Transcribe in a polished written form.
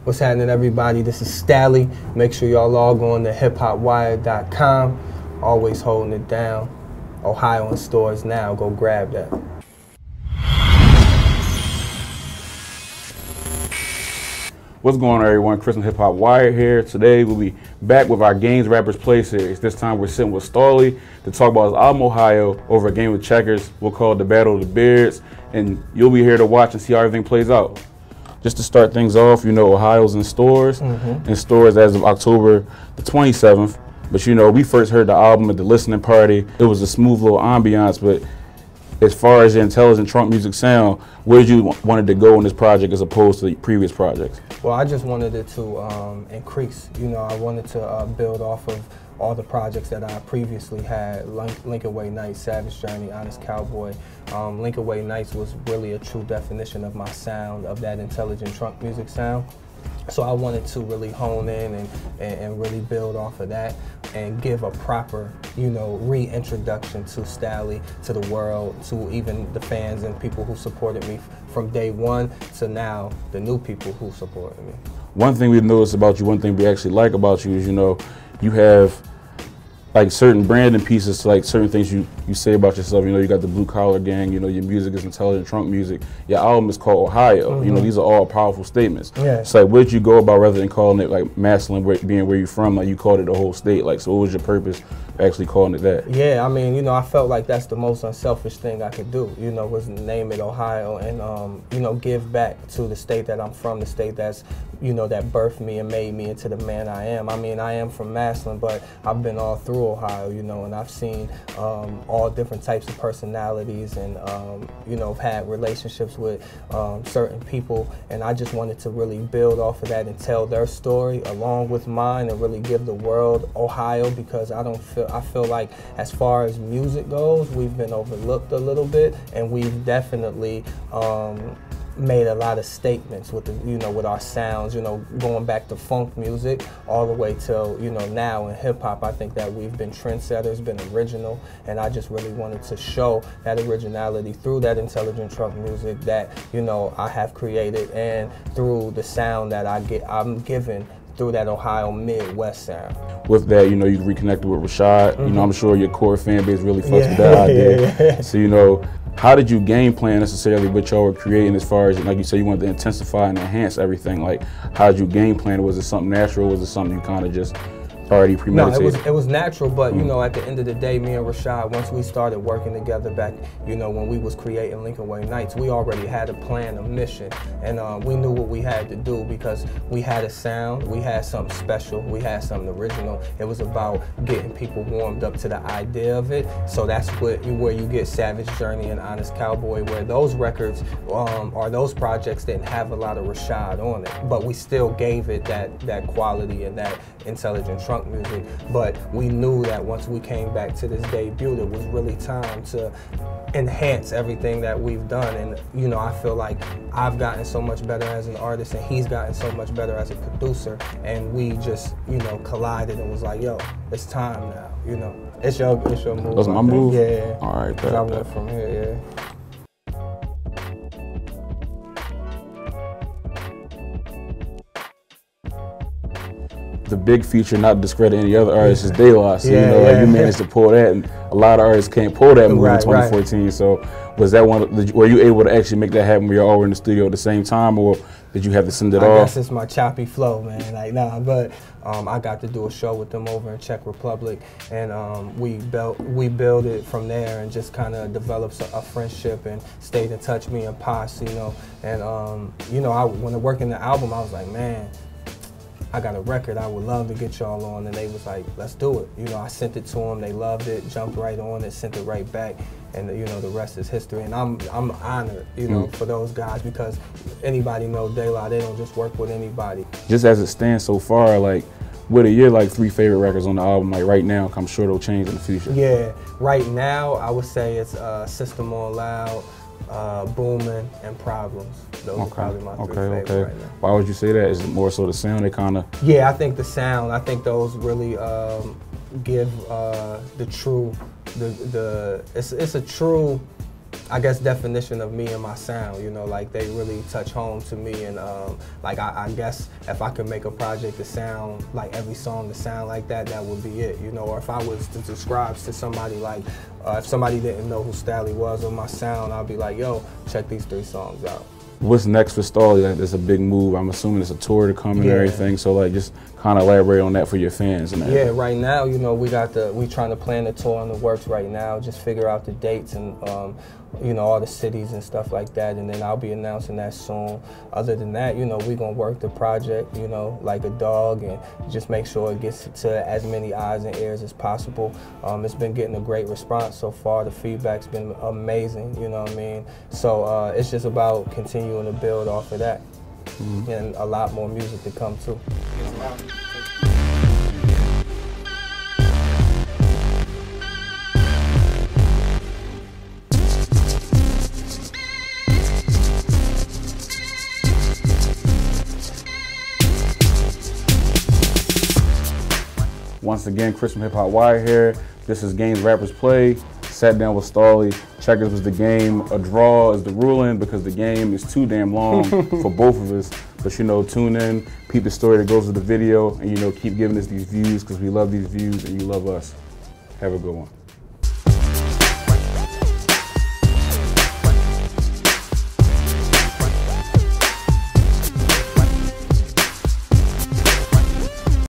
What's happening, everybody? This is Stalley. Make sure y'all log on to Hip-HopWired.com. Always holding it down. Ohio in stores now. Go grab that. What's going on, everyone? Chris from Hip-HopWired here. Today we'll be back with our Games Rappers Play series. This time we're sitting with Stalley to talk about his album Ohio over a game of checkers. We'll call it the Battle of the Beards, and you'll be here to watch and see how everything plays out. Just to start things off, you know, Ohio's in stores, as of October the 27th. But you know, we first heard the album at the listening party. It was a smooth little ambiance, but as far as the intelligent trunk music sound, where did you wanted to go in this project as opposed to the previous projects? Well, I just wanted it to increase. You know, I wanted to build off of all the projects that I previously had, Lincoln Way Nights, Savage Journey, Honest Cowboy. Lincoln Way Nights was really a true definition of my sound, of that intelligent trunk music sound. So I wanted to really hone in and really build off of that and give a proper, you know, reintroduction to Stalley, to the world, to even the fans and people who supported me from day one to now, the new people who supported me. One thing we've noticed about you, one thing we actually like about you is, you know, you have like certain branding pieces to like certain things you say about yourself. You know, you got the blue collar gang, you know, your music is intelligent trunk music. Your album is called Ohio. You know, these are all powerful statements. Yeah. It's like, where did you go about rather than calling it like masculine, being where you're from, like you called it the whole state? Like, so what was your purpose of actually calling it that? Yeah, I mean, you know, I felt like that's the most unselfish thing I could do, you know, was name it Ohio and, you know, give back to the state that I'm from, the state that's, you know, that birthed me and made me into the man I am. I mean, I am from Massillon, but I've been all through Ohio, you know, and I've seen all different types of personalities and, you know, had relationships with certain people, and I just wanted to really build off of that and tell their story along with mine and really give the world Ohio, because I feel like as far as music goes, we've been overlooked a little bit, and we've definitely made a lot of statements with the, you know, with our sounds, you know, going back to funk music all the way till, you know, now in hip hop. I think that we've been trendsetters, been original, and I just really wanted to show that originality through that intelligent trunk music that, you know, I have created, and through the sound that I'm given through that Ohio Midwest sound. With that, you know, you reconnected with Rashad. You know, I'm sure your core fan base really fucks with that idea. So, you know, how did you game plan necessarily what y'all were creating, as far as, like you said, you wanted to intensify and enhance everything? Like, how did you game plan? Was it something natural? Was it something you kind of just already premeditated? No, it was natural, but you know, at the end of the day, me and Rashad, once we started working together back, you know, when we was creating Lincoln Way Nights, we already had a plan, a mission, and we knew what we had to do because we had a sound, we had something special, we had something original. It was about getting people warmed up to the idea of it. So that's where you get Savage Journey and Honest Cowboy, where those records or those projects didn't have a lot of Rashad on it, but we still gave it that quality and that intelligent trunk music. But we knew that once we came back to this debut, it was really time to enhance everything that we've done. And you know, I feel like I've gotten so much better as an artist, and he's gotten so much better as a producer, and we just, you know, collided and was like, yo, it's time now, you know. It's your move. That's my move? Yeah. All right, I went from here, yeah. The big feature, not to discredit any other artists, is De La. So, you know, like you managed to pull that, and a lot of artists can't pull that move in 2014. So was that were you able to actually make that happen when you're all in the studio at the same time, or did you have to send it off? I guess it's my choppy flow, man. Like, nah, but I got to do a show with them over in Czech Republic, and we built it from there and just kind of developed a friendship and stayed in touch, me and Pos, you know. And, you know, when working the album, I was like, man, I got a record, I would love to get y'all on, and they was like, let's do it. You know, I sent it to them, they loved it, jumped right on it, sent it right back, and you know, the rest is history. And I'm honored, you know, for those guys, because anybody know De La, they don't just work with anybody. Just as it stands so far, like, what are your like 3 favorite records on the album, like right now? I'm sure they'll change in the future. Yeah, right now, I would say it's System on Loud, Boomin, and Problems. Those are probably my 3 favorites right now. Why would you say that? Is it more so the sound they kind of? Yeah, I think the sound. I think those really give the true, it's a true I guess, definition of me and my sound. You know, like they really touch home to me, and like I guess if I could make a project to sound like every song to sound like that, that would be it. You know, or if I was to describe to somebody like, if somebody didn't know who Stalley was or my sound, I'd be like, yo, check these 3 songs out. What's next for Stalley? Like, it's a big move. I'm assuming it's a tour to come and everything. So like, just kind of elaborate on that for your fans. And yeah, right now, you know, we trying to plan the tour in the works right now. Just figure out the dates and you know, all the cities and stuff like that. And then I'll be announcing that soon. Other than that, you know, we're gonna work the project, you know, like a dog, and just make sure it gets to as many eyes and ears as possible. It's been getting a great response so far. The feedback's been amazing. You know what I mean? So it's just about continuing to build off of that. And a lot more music to come too. Once again, Chris from Hip-HopWired here. This is Games Rappers Play. Sat down with Stalley. Checkers was the game. A draw is the ruling because the game is too damn long for both of us. But you know, tune in, peep the story that goes with the video, and you know, keep giving us these views because we love these views and you love us. Have a good one.